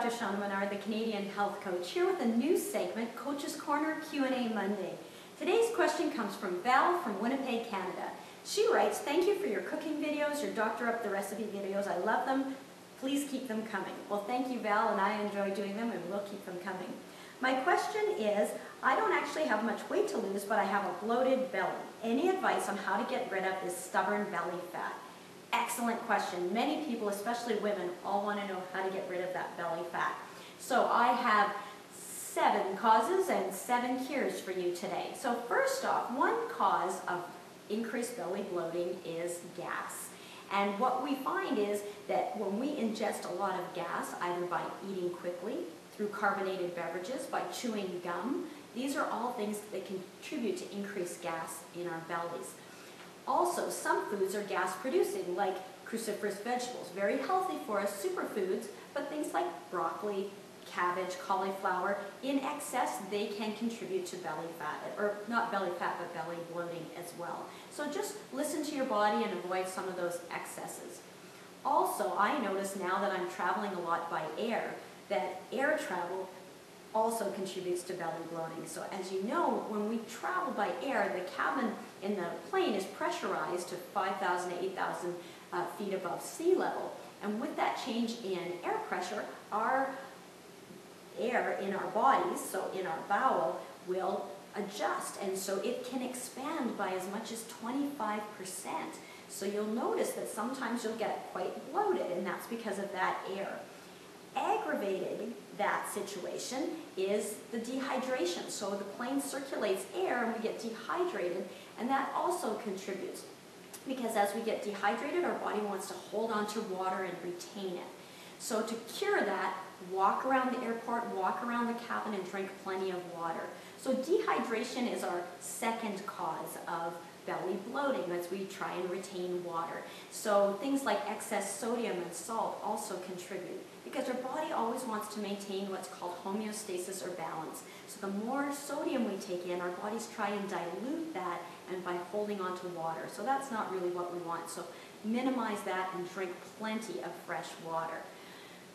Dr. Shauna Menard, the Canadian Health Coach, here with a new segment, Coach's Corner Q&A Monday. Today's question comes from Val from Winnipeg, Canada. She writes, "Thank you for your cooking videos, your Doctor Up the Recipe videos. I love them. Please keep them coming." Well, thank you, Val, and I enjoy doing them, and we'll keep them coming. My question is, I don't actually have much weight to lose, but I have a bloated belly. Any advice on how to get rid of this stubborn belly fat? Excellent question. Many people, especially women, all want to know how to get rid of that belly fat. So I have 7 causes and 7 cures for you today. So first off, one cause of increased belly bloating is gas. And what we find is that when we ingest a lot of gas, either by eating quickly, through carbonated beverages, by chewing gum, these are all things that contribute to increased gas in our bellies. Also, some foods are gas producing, like cruciferous vegetables, very healthy for us, superfoods, but things like broccoli, cabbage, cauliflower, in excess, they can contribute to belly fat, or not belly fat, but belly bloating as well. So just listen to your body and avoid some of those excesses. Also, I notice now that I'm traveling a lot by air, that air travel also contributes to belly bloating. So as you know, when we travel by air, the cabin in the plane is pressurized to 5,000 to 8,000 feet above sea level. And with that change in air pressure, our air in our bodies, so in our bowel, will adjust. And so it can expand by as much as 25%. So you'll notice that sometimes you'll get quite bloated, and that's because of that air. Aggravating that situation is the dehydration. So the plane circulates air and we get dehydrated, and that also contributes. Because as we get dehydrated, our body wants to hold on to water and retain it. So to cure that, walk around the airport, walk around the cabin, and drink plenty of water. So dehydration is our second cause of belly bloating as we try and retain water. So things like excess sodium and salt also contribute, because our body always wants to maintain what's called homeostasis or balance. So the more sodium we take in, our bodies try and dilute that, and by holding on to water. So that's not really what we want. So minimize that and drink plenty of fresh water.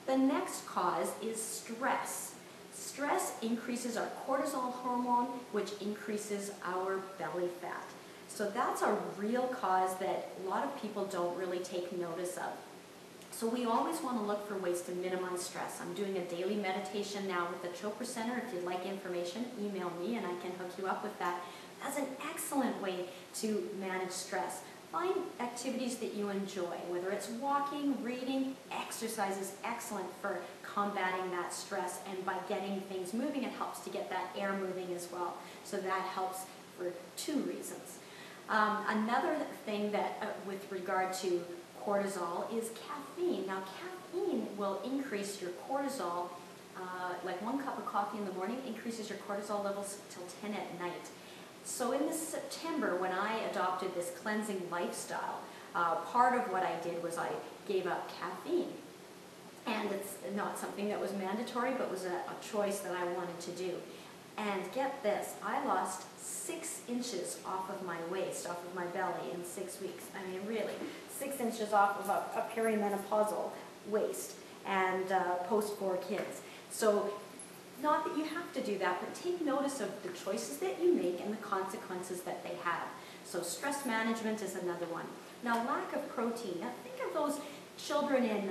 The next cause is stress. Stress increases our cortisol hormone, which increases our belly fat. So that's a real cause that a lot of people don't really take notice of. So we always want to look for ways to minimize stress. I'm doing a daily meditation now with the Chopra Center. If you'd like information, email me and I can hook you up with that. That's an excellent way to manage stress. Find activities that you enjoy, whether it's walking, reading. Exercise is excellent for combating that stress, and by getting things moving, it helps to get that air moving as well. So that helps for 2 reasons. Another thing that with regard to cortisol is caffeine. Now caffeine will increase your cortisol, like 1 cup of coffee in the morning increases your cortisol levels till 10 at night. So in this September, when I adopted this cleansing lifestyle, part of what I did was I gave up caffeine. And it's not something that was mandatory, but was a choice that I wanted to do. And get this, I lost 6 inches off of my waist, off of my belly in 6 weeks. I mean, really, 6 inches off of a perimenopausal waist, and post 4 kids. So not that you have to do that, but take notice of the choices that you make and the consequences that they have. So stress management is another one. Now, lack of protein. Now think of those children in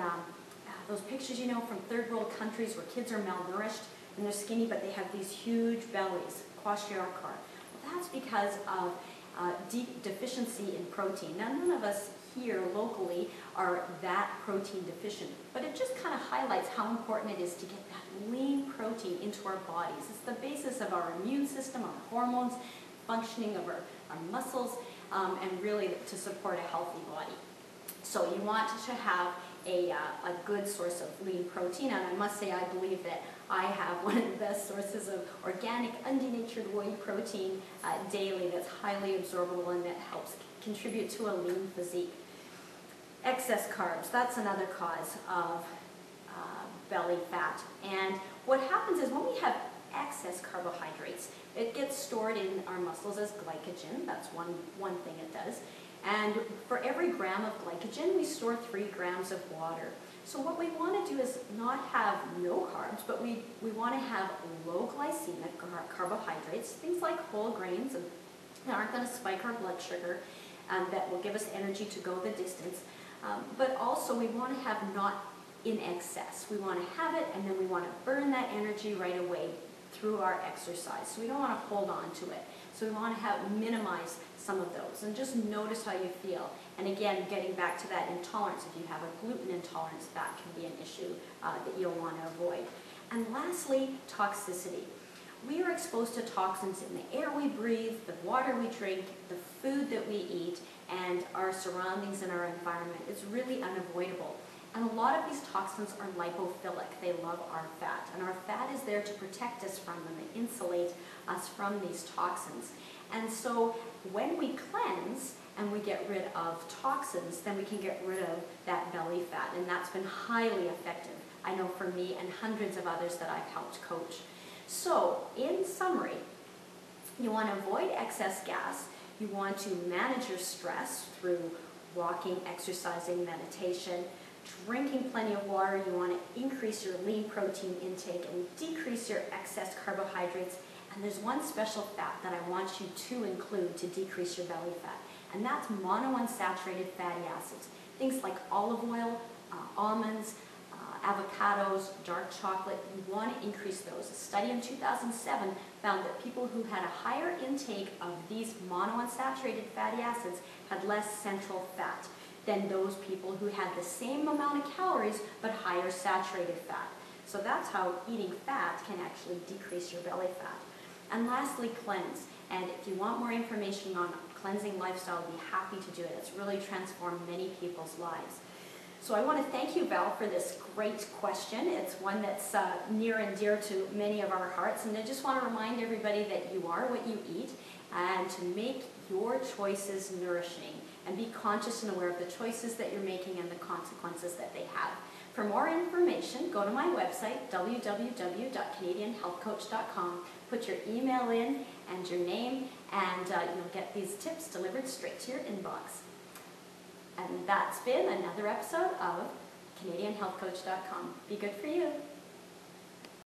those pictures, you know, from 3rd world countries where kids are malnourished and they're skinny, but they have these huge bellies, kwashiorkor. Well, that's because of deep deficiency in protein. Now, none of us here locally are that protein deficient, but it just kind of highlights how important it is to get that lean protein into our bodies. It's the basis of our immune system, our hormones, functioning of our muscles, and really to support a healthy body. So you want to have a good source of lean protein, and I must say I believe that I have one of the best sources of organic, undenatured whey protein daily that's highly absorbable and that helps contribute to a lean physique. Excess carbs, that's another cause of belly fat. And what happens is when we have excess carbohydrates, it gets stored in our muscles as glycogen. That's one thing it does. And for every gram of glycogen, we store 3 grams of water. So what we want to do is not have no carbs, but we want to have low glycemic carbohydrates, things like whole grains and that aren't going to spike our blood sugar, that will give us energy to go the distance. But also we want to have not in excess. We want to have it, and then we want to burn that energy right away through our exercise. So we don't want to hold on to it. So we want to minimize some of those, and just notice how you feel. And again, getting back to that intolerance, if you have a gluten intolerance, that can be an issue that you'll want to avoid. And lastly, toxicity. We are exposed to toxins in the air we breathe, the water we drink, the food that we eat, and our surroundings and our environment. It's really unavoidable. And a lot of these toxins are lipophilic. They love our fat. And our fat is there to protect us from them, and insulate us from these toxins. And so when we cleanse and we get rid of toxins, then we can get rid of that belly fat. And that's been highly effective, I know, for me and hundreds of others that I've helped coach. So in summary, you want to avoid excess gas. You want to manage your stress through walking, exercising, meditation, drinking plenty of water. You want to increase your lean protein intake and decrease your excess carbohydrates. And there's one special fat that I want you to include to decrease your belly fat, and that's monounsaturated fatty acids. Things like olive oil, almonds, avocados, dark chocolate. You want to increase those. A study in 2007 found that people who had a higher intake of these monounsaturated fatty acids had less central fat than those people who had the same amount of calories but higher saturated fat. So that's how eating fat can actually decrease your belly fat. And lastly, cleanse. And if you want more information on cleansing lifestyle, I'd be happy to do it. It's really transformed many people's lives. So I want to thank you, Val, for this great question. It's one that's near and dear to many of our hearts. And I just want to remind everybody that you are what you eat, and to make your choices nourishing, and be conscious and aware of the choices that you're making and the consequences that they have. For more information, go to my website, www.canadianhealthcoach.com. Put your email in and your name, and you'll get these tips delivered straight to your inbox. And that's been another episode of CanadianHealthCoach.com. Be good for you.